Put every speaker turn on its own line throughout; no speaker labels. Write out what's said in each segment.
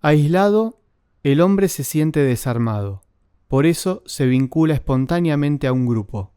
Aislado, el hombre se siente desarmado. Por eso se vincula espontáneamente a un grupo.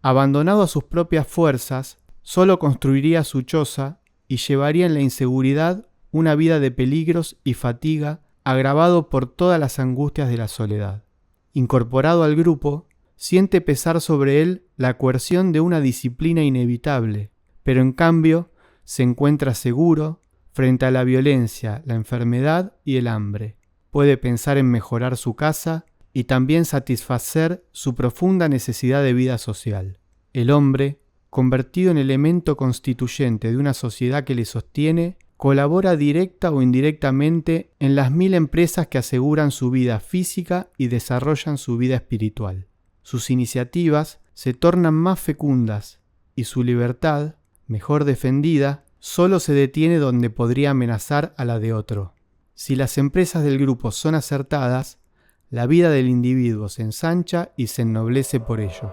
Abandonado a sus propias fuerzas, solo construiría su choza y llevaría en la inseguridad una vida de peligros y fatiga, agravado por todas las angustias de la soledad. Incorporado al grupo, siente pesar sobre él la coerción de una disciplina inevitable, pero en cambio se encuentra seguro frente a la violencia, la enfermedad y el hambre. Puede pensar en mejorar su casa y también satisfacer su profunda necesidad de vida social. El hombre, convertido en elemento constituyente de una sociedad que le sostiene, colabora directa o indirectamente en las 1000 empresas que aseguran su vida física y desarrollan su vida espiritual. Sus iniciativas se tornan más fecundas y su libertad, mejor defendida, solo se detiene donde podría amenazar a la de otro. Si las empresas del grupo son acertadas, la vida del individuo se ensancha y se ennoblece por ello.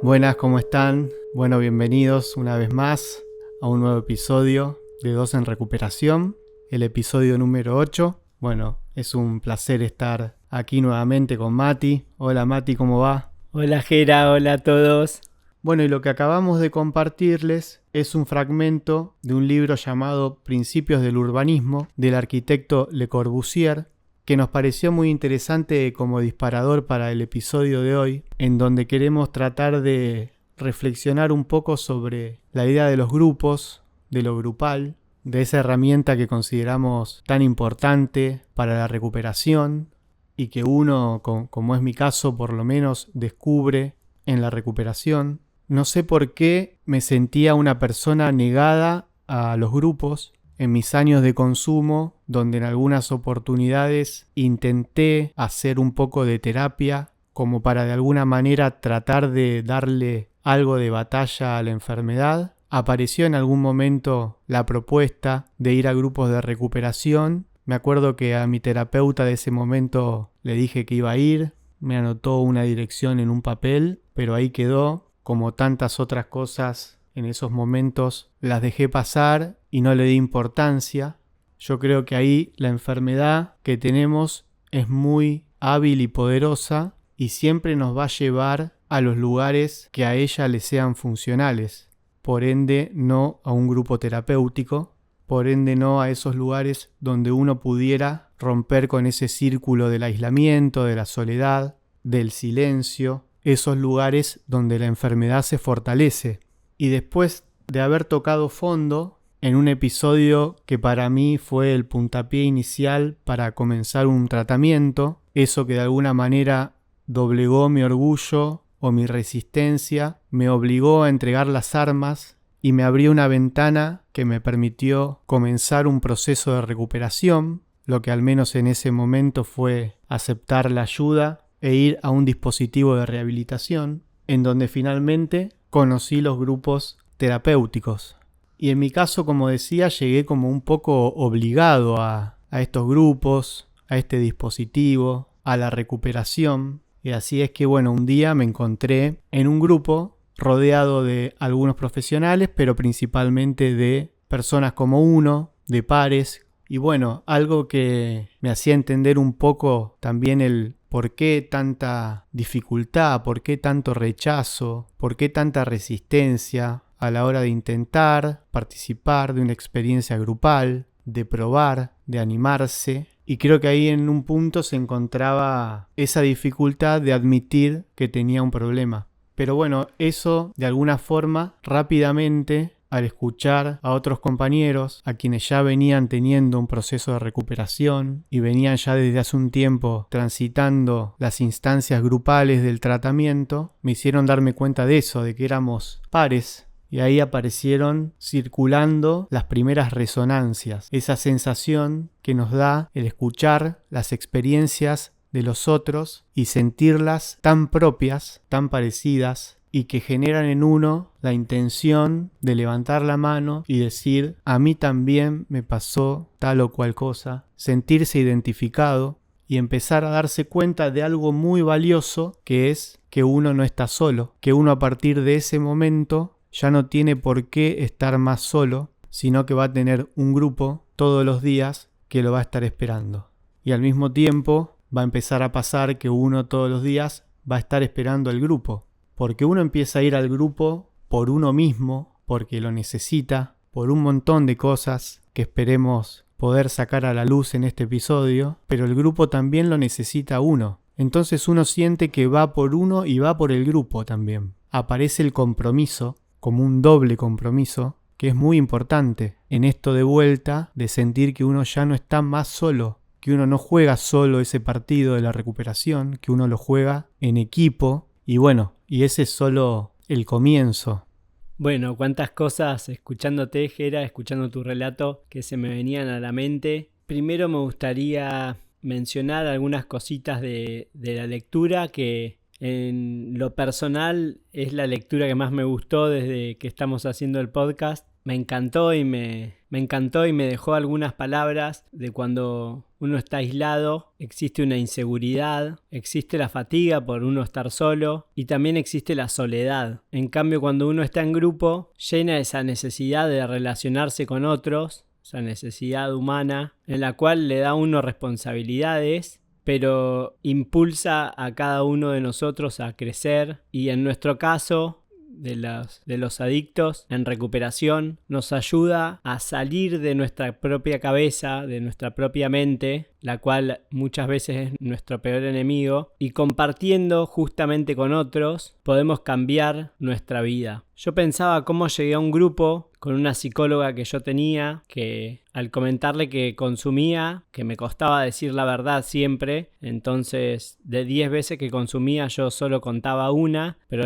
Buenas, ¿cómo están? Bueno, bienvenidos una vez más a un nuevo episodio de Dos en Recuperación, el episodio número 8. Bueno, es un placer estar aquí nuevamente con Mati. Hola Mati, ¿cómo va?
Hola Jera, hola a todos.
Bueno, y lo que acabamos de compartirles es un fragmento de un libro llamado Principios del Urbanismo del arquitecto Le Corbusier, que nos pareció muy interesante como disparador para el episodio de hoy, en donde queremos tratar de reflexionar un poco sobre la idea de los grupos, de lo grupal, de esa herramienta que consideramos tan importante para la recuperación y que uno, como es mi caso, por lo menos descubre en la recuperación. No sé por qué me sentía una persona negada a los grupos en mis años de consumo, donde en algunas oportunidades intenté hacer un poco de terapia como para de alguna manera tratar de darle algo de batalla a la enfermedad. Apareció en algún momento la propuesta de ir a grupos de recuperación. Me acuerdo que a mi terapeuta de ese momento le dije que iba a ir, me anotó una dirección en un papel, pero ahí quedó. Como tantas otras cosas en esos momentos las dejé pasar y no le di importancia. Yo creo que ahí la enfermedad que tenemos es muy hábil y poderosa y siempre nos va a llevar a los lugares que a ella le sean funcionales. Por ende, no a un grupo terapéutico. Por ende, no a esos lugares donde uno pudiera romper con ese círculo del aislamiento, de la soledad, del silencio. Esos lugares donde la enfermedad se fortalece. Y después de haber tocado fondo en un episodio que para mí fue el puntapié inicial para comenzar un tratamiento, eso que de alguna manera doblegó mi orgullo o mi resistencia, me obligó a entregar las armas y me abrió una ventana que me permitió comenzar un proceso de recuperación, lo que al menos en ese momento fue aceptar la ayuda e ir a un dispositivo de rehabilitación, en donde finalmente conocí los grupos terapéuticos. Y en mi caso, como decía, llegué como un poco obligado a estos grupos, a este dispositivo, a la recuperación. Y así es que, bueno, un día me encontré en un grupo rodeado de algunos profesionales, pero principalmente de personas como uno, de pares. Y bueno, algo que me hacía entender un poco también el por qué tanta dificultad, por qué tanto rechazo, por qué tanta resistencia a la hora de intentar participar de una experiencia grupal, de probar, de animarse. Y creo que ahí en un punto se encontraba esa dificultad de admitir que tenía un problema. Pero bueno, eso de alguna forma rápidamente, al escuchar a otros compañeros, a quienes ya venían teniendo un proceso de recuperación y venían ya desde hace un tiempo transitando las instancias grupales del tratamiento, me hicieron darme cuenta de eso, de que éramos pares. Y ahí aparecieron circulando las primeras resonancias, esa sensación que nos da el escuchar las experiencias de los otros y sentirlas tan propias, tan parecidas, y que generan en uno la intención de levantar la mano y decir: a mí también me pasó tal o cual cosa, sentirse identificado. y empezar a darse cuenta de algo muy valioso, que es que uno no está solo, que uno a partir de ese momento ya no tiene por qué estar más solo, sino que va a tener un grupo todos los días que lo va a estar esperando. Y al mismo tiempo va a empezar a pasar que uno todos los días va a estar esperando al grupo, porque uno empieza a ir al grupo por uno mismo, porque lo necesita, por un montón de cosas que esperemos poder sacar a la luz en este episodio, pero el grupo también lo necesita a uno. Entonces uno siente que va por uno y va por el grupo también. Aparece el compromiso, como un doble compromiso, que es muy importante en esto de vuelta, de sentir que uno ya no está más solo, que uno no juega solo ese partido de la recuperación, que uno lo juega en equipo, y bueno, y ese es solo el comienzo.
Bueno, cuántas cosas escuchándote, Gera, escuchando tu relato que se me venían a la mente. Primero me gustaría mencionar algunas cositas de la lectura que en lo personal es la lectura que más me gustó desde que estamos haciendo el podcast. Me encantó y me dejó algunas palabras de cuando uno está aislado, existe una inseguridad, existe la fatiga por uno estar solo y también existe la soledad. En cambio, cuando uno está en grupo, llena esa necesidad de relacionarse con otros, esa necesidad humana en la cual le da a uno responsabilidades, pero impulsa a cada uno de nosotros a crecer y en nuestro caso de los adictos en recuperación nos ayuda a salir de nuestra propia cabeza, de nuestra propia mente, la cual muchas veces es nuestro peor enemigo, y compartiendo justamente con otros podemos cambiar nuestra vida. Yo pensaba cómo llegué a un grupo con una psicóloga que yo tenía, que al comentarle que consumía, que me costaba decir la verdad siempre, entonces de 10 veces que consumía yo solo contaba una, pero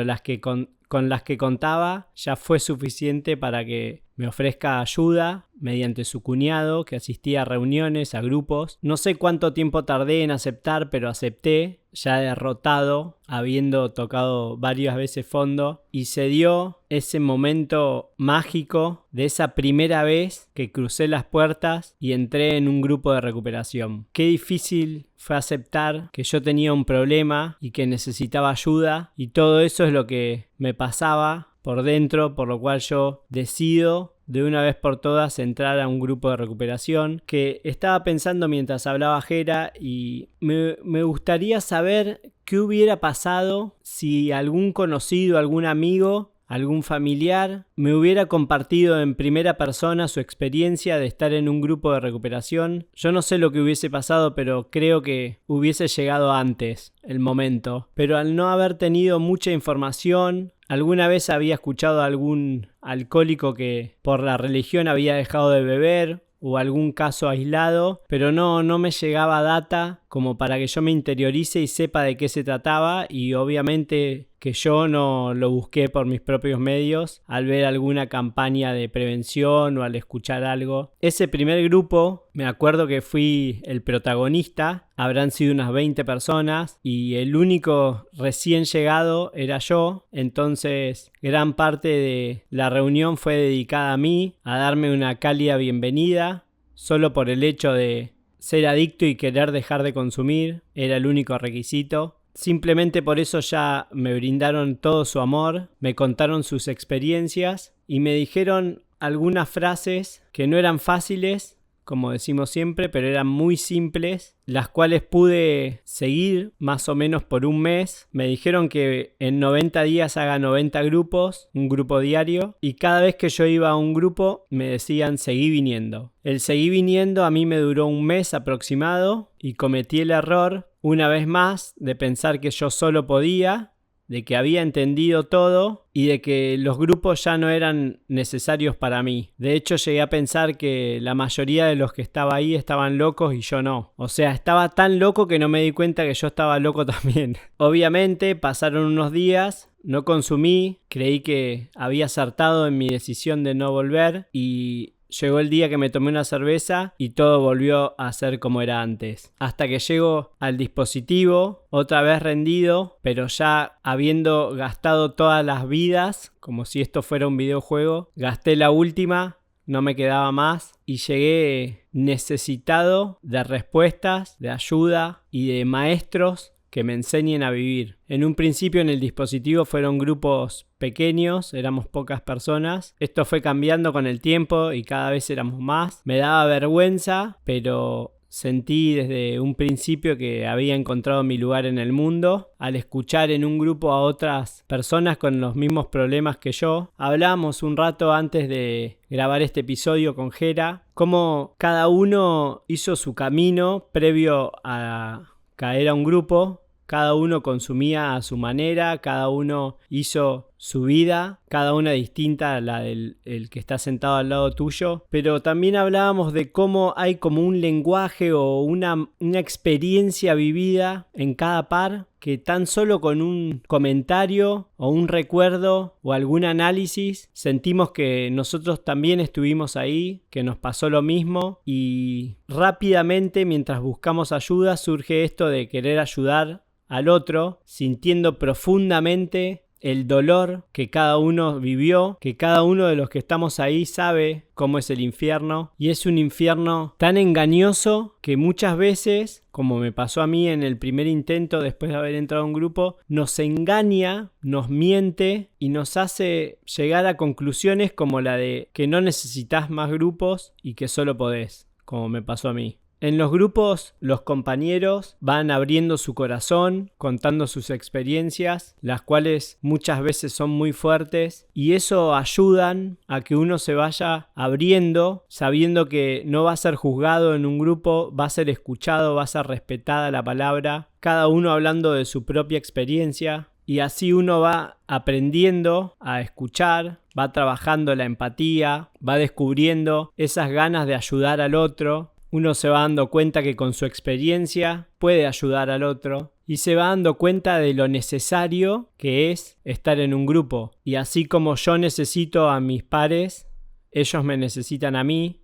con las que contaba ya fue suficiente para que me ofrezca ayuda mediante su cuñado, que asistía a reuniones, a grupos. No sé cuánto tiempo tardé en aceptar, pero acepté, ya derrotado, habiendo tocado varias veces fondo, y se dio ese momento mágico de esa primera vez que crucé las puertas y entré en un grupo de recuperación. Qué difícil fue aceptar que yo tenía un problema y que necesitaba ayuda, y todo eso es lo que me pasaba por dentro, por lo cual yo decido de una vez por todas entrar a un grupo de recuperación, que estaba pensando mientras hablaba Gera, y me gustaría saber qué hubiera pasado si algún conocido, algún amigo, algún familiar me hubiera compartido en primera persona su experiencia de estar en un grupo de recuperación. Yo no sé lo que hubiese pasado, pero creo que hubiese llegado antes el momento. Pero al no haber tenido mucha información, alguna vez había escuchado a algún alcohólico que por la religión había dejado de beber, o algún caso aislado, pero no me llegaba data como para que yo me interiorice y sepa de qué se trataba, y obviamente que yo no lo busqué por mis propios medios al ver alguna campaña de prevención o al escuchar algo. Ese primer grupo, me acuerdo que fui el protagonista, habrán sido unas 20 personas y el único recién llegado era yo, entonces gran parte de la reunión fue dedicada a mí, a darme una cálida bienvenida, solo por el hecho de ser adicto y querer dejar de consumir, era el único requisito. Simplemente por eso ya me brindaron todo su amor, me contaron sus experiencias y me dijeron algunas frases que no eran fáciles, como decimos siempre, pero eran muy simples, las cuales pude seguir más o menos por un mes. Me dijeron que en 90 días haga 90 grupos, un grupo diario, y cada vez que yo iba a un grupo me decían seguí viniendo. El seguí viniendo a mí me duró un mes aproximado y cometí el error una vez más de pensar que yo solo podía, de que había entendido todo y de que los grupos ya no eran necesarios para mí. De hecho, llegué a pensar que la mayoría de los que estaba ahí estaban locos y yo no. O sea, estaba tan loco que no me di cuenta que yo estaba loco también. Obviamente, pasaron unos días, no consumí, creí que había acertado en mi decisión de no volver y llegó el día que me tomé una cerveza y todo volvió a ser como era antes. Hasta que llego al dispositivo, otra vez rendido, pero ya habiendo gastado todas las vidas, como si esto fuera un videojuego, gasté la última no me quedaba más y llegué necesitado de respuestas, de ayuda y de maestros que me enseñen a vivir. En un principio en el dispositivo fueron grupos pequeños, éramos pocas personas. Esto fue cambiando con el tiempo y cada vez éramos más. Me daba vergüenza, pero sentí desde un principio que había encontrado mi lugar en el mundo. Al escuchar en un grupo a otras personas con los mismos problemas que yo, hablábamos un rato antes de grabar este episodio con Jera, cómo cada uno hizo su camino previo a caer a un grupo. Cada uno consumía a su manera, cada uno hizo su vida, cada una distinta a la del el que está sentado al lado tuyo. Pero también hablábamos de cómo hay como un lenguaje o una experiencia vivida en cada par, que tan solo con un comentario o un recuerdo o algún análisis sentimos que nosotros también estuvimos ahí, que nos pasó lo mismo, y rápidamente mientras buscamos ayuda surge esto de querer ayudar al otro, sintiendo profundamente el dolor que cada uno vivió, que cada uno de los que estamos ahí sabe cómo es el infierno, y es un infierno tan engañoso que muchas veces, como me pasó a mí en el primer intento después de haber entrado a un grupo, nos engaña, nos miente y nos hace llegar a conclusiones como la de que no necesitas más grupos y que solo podés, como me pasó a mí. En los grupos, los compañeros van abriendo su corazón, contando sus experiencias, las cuales muchas veces son muy fuertes, y eso ayudan a que uno se vaya abriendo, sabiendo que no va a ser juzgado en un grupo, va a ser escuchado, va a ser respetada la palabra, cada uno hablando de su propia experiencia, y así uno va aprendiendo a escuchar, va trabajando la empatía, va descubriendo esas ganas de ayudar al otro. Uno se va dando cuenta que con su experiencia puede ayudar al otro y se va dando cuenta de lo necesario que es estar en un grupo. Y así como yo necesito a mis pares, ellos me necesitan a mí,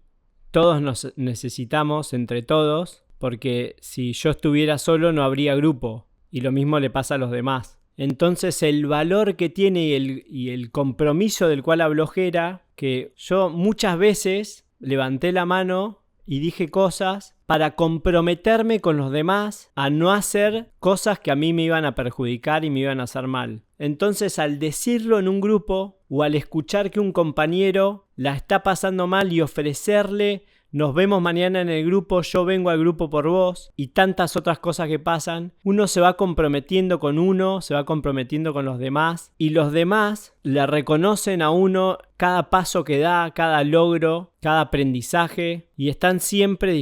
todos nos necesitamos entre todos, porque si yo estuviera solo no habría grupo, y lo mismo le pasa a los demás. Entonces el valor que tiene y el compromiso del cual habló Jera, que yo muchas veces levanté la mano y dije cosas para comprometerme con los demás a no hacer cosas que a mí me iban a perjudicar y me iban a hacer mal. Entonces, al decirlo en un grupo o al escuchar que un compañero la está pasando mal y ofrecerle nos vemos mañana en el grupo, yo vengo al grupo por vos, y tantas otras cosas que pasan, uno se va comprometiendo con uno, se va comprometiendo con los demás, y los demás le reconocen a uno cada paso que da, cada logro, cada aprendizaje, y estamos siempre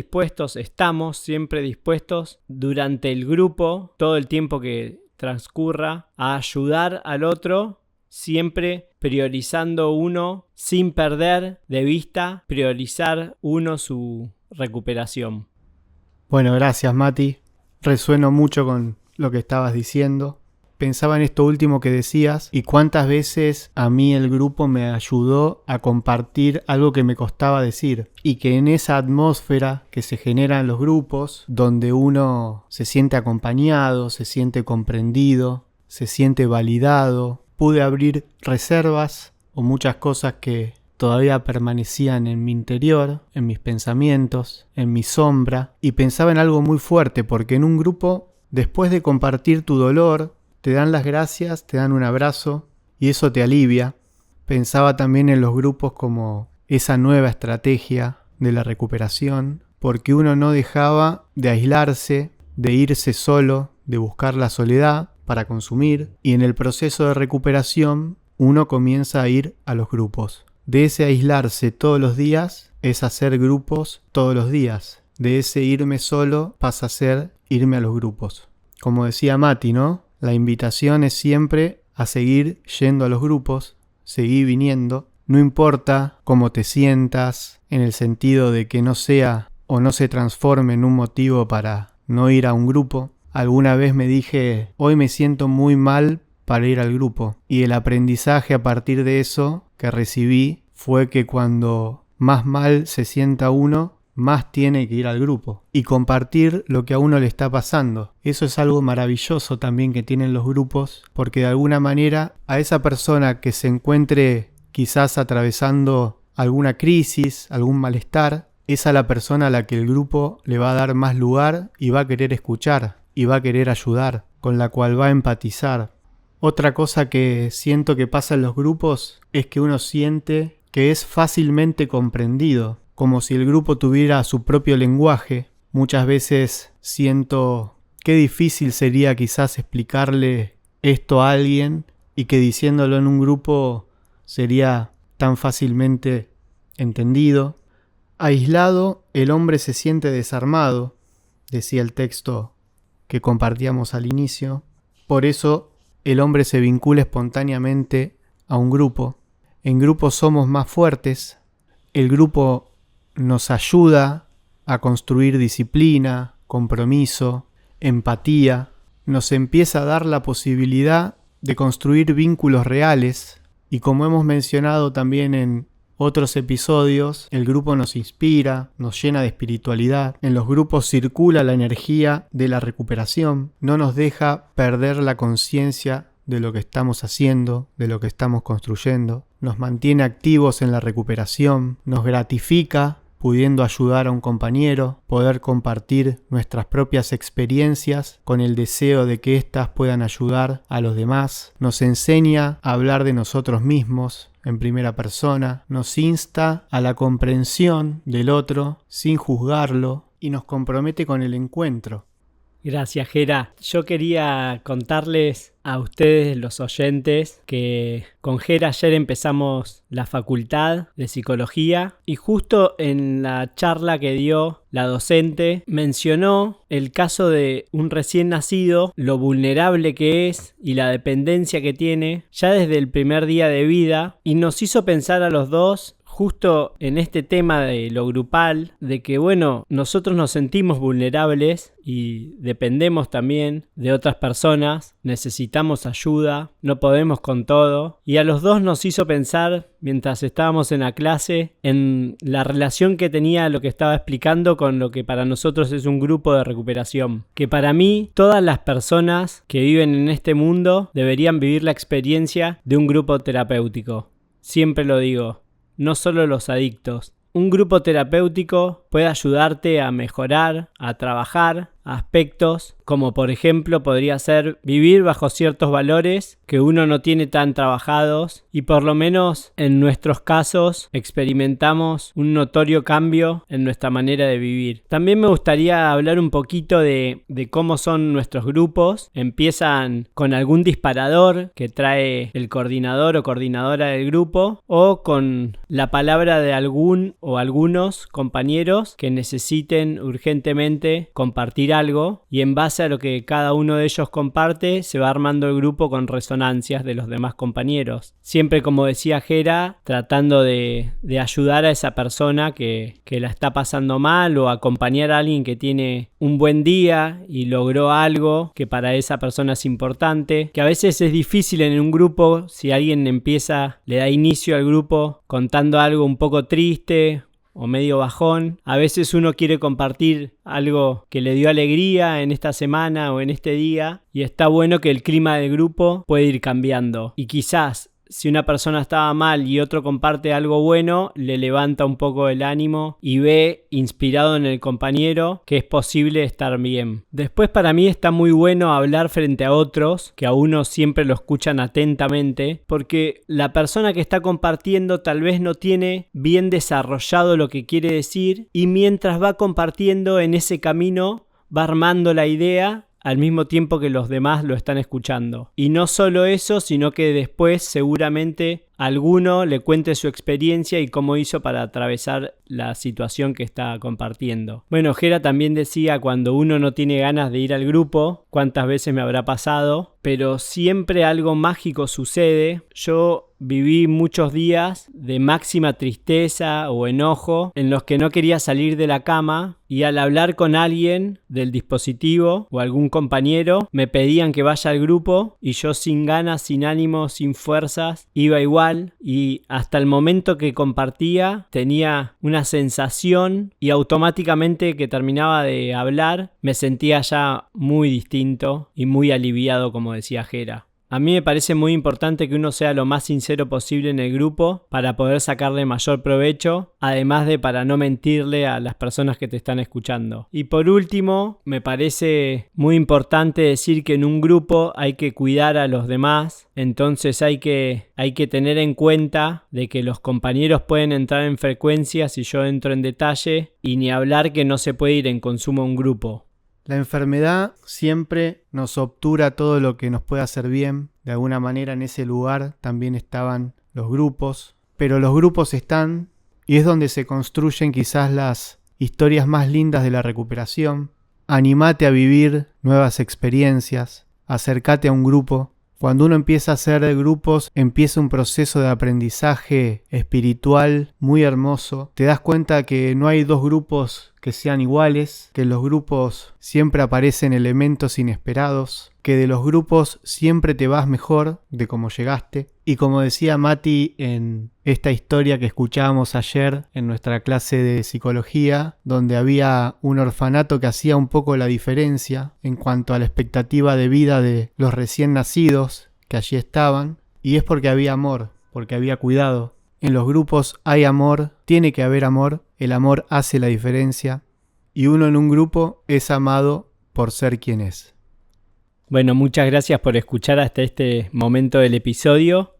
dispuestos durante el grupo, todo el tiempo que transcurra, a ayudar al otro, siempre priorizando uno sin perder de vista, priorizar uno su recuperación.
Bueno, gracias Mati. Resueno mucho con lo que estabas diciendo. Pensaba en esto último que decías y cuántas veces a mí el grupo me ayudó a compartir algo que me costaba decir, y que en esa atmósfera que se genera en los grupos, donde uno se siente acompañado, se siente comprendido, se siente validado, pude abrir reservas o muchas cosas que todavía permanecían en mi interior, en mis pensamientos, en mi sombra, y pensaba en algo muy fuerte, porque en un grupo, después de compartir tu dolor, te dan las gracias, te dan un abrazo y eso te alivia. Pensaba también en los grupos como esa nueva estrategia de la recuperación, porque uno no dejaba de aislarse, de irse solo, de buscar la soledad para consumir, y en el proceso de recuperación uno comienza a ir a los grupos. De ese aislarse todos los días es hacer grupos todos los días. De ese irme solo pasa a ser irme a los grupos. Como decía Mati, ¿no? La invitación es siempre a seguir yendo a los grupos, seguir viniendo. No importa cómo te sientas, en el sentido de que no sea o no se transforme en un motivo para no ir a un grupo. Alguna vez me dije, hoy me siento muy mal para ir al grupo. Y el aprendizaje a partir de eso que recibí fue que cuando más mal se sienta uno, más tiene que ir al grupo y compartir lo que a uno le está pasando. Eso es algo maravilloso también que tienen los grupos, porque de alguna manera a esa persona que se encuentre quizás atravesando alguna crisis, algún malestar, es a la persona a la que el grupo le va a dar más lugar y va a querer escuchar y va a querer ayudar, con la cual va a empatizar. Otra cosa que siento que pasa en los grupos es que uno siente que es fácilmente comprendido, como si el grupo tuviera su propio lenguaje. Muchas veces siento qué difícil sería quizás explicarle esto a alguien y que diciéndolo en un grupo sería tan fácilmente entendido. Aislado, el hombre se siente desarmado, decía el texto que compartíamos al inicio. Por eso el hombre se vincula espontáneamente a un grupo. En grupo somos más fuertes. El grupo nos ayuda a construir disciplina, compromiso, empatía. Nos empieza a dar la posibilidad de construir vínculos reales. Y como hemos mencionado también en otros episodios, el grupo nos inspira, nos llena de espiritualidad. En los grupos circula la energía de la recuperación, no nos deja perder la conciencia de lo que estamos haciendo, de lo que estamos construyendo. Nos mantiene activos en la recuperación, nos gratifica pudiendo ayudar a un compañero, poder compartir nuestras propias experiencias con el deseo de que éstas puedan ayudar a los demás. Nos enseña a hablar de nosotros mismos en primera persona, nos insta a la comprensión del otro sin juzgarlo y nos compromete con el encuentro.
Gracias, Gera. Yo quería contarles a ustedes, los oyentes, que con Gera ayer empezamos la facultad de psicología y justo en la charla que dio la docente mencionó el caso de un recién nacido, lo vulnerable que es y la dependencia que tiene ya desde el primer día de vida, y nos hizo pensar a los dos justo en este tema de lo grupal, de que bueno, nosotros nos sentimos vulnerables y dependemos también de otras personas, necesitamos ayuda, no podemos con todo, y a los dos nos hizo pensar, mientras estábamos en la clase, en la relación que tenía lo que estaba explicando con lo que para nosotros es un grupo de recuperación. Que para mí, todas las personas que viven en este mundo deberían vivir la experiencia de un grupo terapéutico. Siempre lo digo. No solo los adictos. Un grupo terapéutico puede ayudarte a mejorar, a trabajar aspectos como por ejemplo podría ser vivir bajo ciertos valores que uno no tiene tan trabajados, y por lo menos en nuestros casos experimentamos un notorio cambio en nuestra manera de vivir. También me gustaría hablar un poquito de cómo son nuestros grupos. Empiezan con algún disparador que trae el coordinador o coordinadora del grupo, o con la palabra de algún o algunos compañeros que necesiten urgentemente compartir algo, y en base a lo que cada uno de ellos comparte se va armando el grupo con resonancias de los demás compañeros. Siempre, como decía Gera, tratando de ayudar a esa persona que la está pasando mal, o acompañar a alguien que tiene un buen día y logró algo que para esa persona es importante, que a veces es difícil en un grupo si alguien le da inicio al grupo contando algo un poco triste o medio bajón. A veces uno quiere compartir algo que le dio alegría en esta semana o en este día, y está bueno que el clima del grupo puede ir cambiando, y quizás si una persona estaba mal y otro comparte algo bueno, le levanta un poco el ánimo y ve inspirado en el compañero que es posible estar bien. Después, para mí está muy bueno hablar frente a otros, que a uno siempre lo escuchan atentamente, porque la persona que está compartiendo tal vez no tiene bien desarrollado lo que quiere decir, y mientras va compartiendo en ese camino va armando la idea al mismo tiempo que los demás lo están escuchando. Y no solo eso, sino que después seguramente alguno le cuente su experiencia y cómo hizo para atravesar la situación que está compartiendo. Bueno, Gera también decía, cuando uno no tiene ganas de ir al grupo, cuántas veces me habrá pasado, pero siempre algo mágico sucede. Yo viví muchos días de máxima tristeza o enojo en los que no quería salir de la cama, y al hablar con alguien del dispositivo o algún compañero me pedían que vaya al grupo, y yo sin ganas, sin ánimo, sin fuerzas, iba igual, y hasta el momento que compartía tenía una sensación, y automáticamente que terminaba de hablar me sentía ya muy distinto y muy aliviado, como decía Gera. A mí me parece muy importante que uno sea lo más sincero posible en el grupo para poder sacarle mayor provecho, además de para no mentirle a las personas que te están escuchando. Y por último, me parece muy importante decir que en un grupo hay que cuidar a los demás, entonces hay que tener en cuenta de que los compañeros pueden entrar en frecuencia si yo entro en detalle, y ni hablar que no se puede ir en consumo a un grupo.
La enfermedad siempre nos obtura todo lo que nos puede hacer bien. De alguna manera en ese lugar también estaban los grupos, pero los grupos están y es donde se construyen quizás las historias más lindas de la recuperación. Animate a vivir nuevas experiencias, acércate a un grupo. Cuando uno empieza a hacer grupos, empieza un proceso de aprendizaje espiritual muy hermoso. Te das cuenta que no hay dos grupos que sean iguales, que en los grupos siempre aparecen elementos inesperados, que de los grupos siempre te vas mejor de cómo llegaste. Y como decía Mati en esta historia que escuchábamos ayer en nuestra clase de psicología, donde había un orfanato que hacía un poco la diferencia en cuanto a la expectativa de vida de los recién nacidos que allí estaban, y es porque había amor, porque había cuidado. En los grupos hay amor, tiene que haber amor, el amor hace la diferencia, y uno en un grupo es amado por ser quien es.
Bueno, muchas gracias por escuchar hasta este momento del episodio.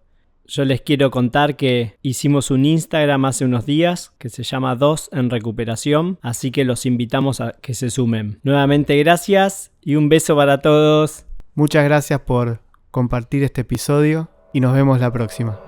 Yo les quiero contar que hicimos un Instagram hace unos días que se llama 2 en Recuperación, así que los invitamos a que se sumen. Nuevamente gracias y un beso para todos.
Muchas gracias por compartir este episodio y nos vemos la próxima.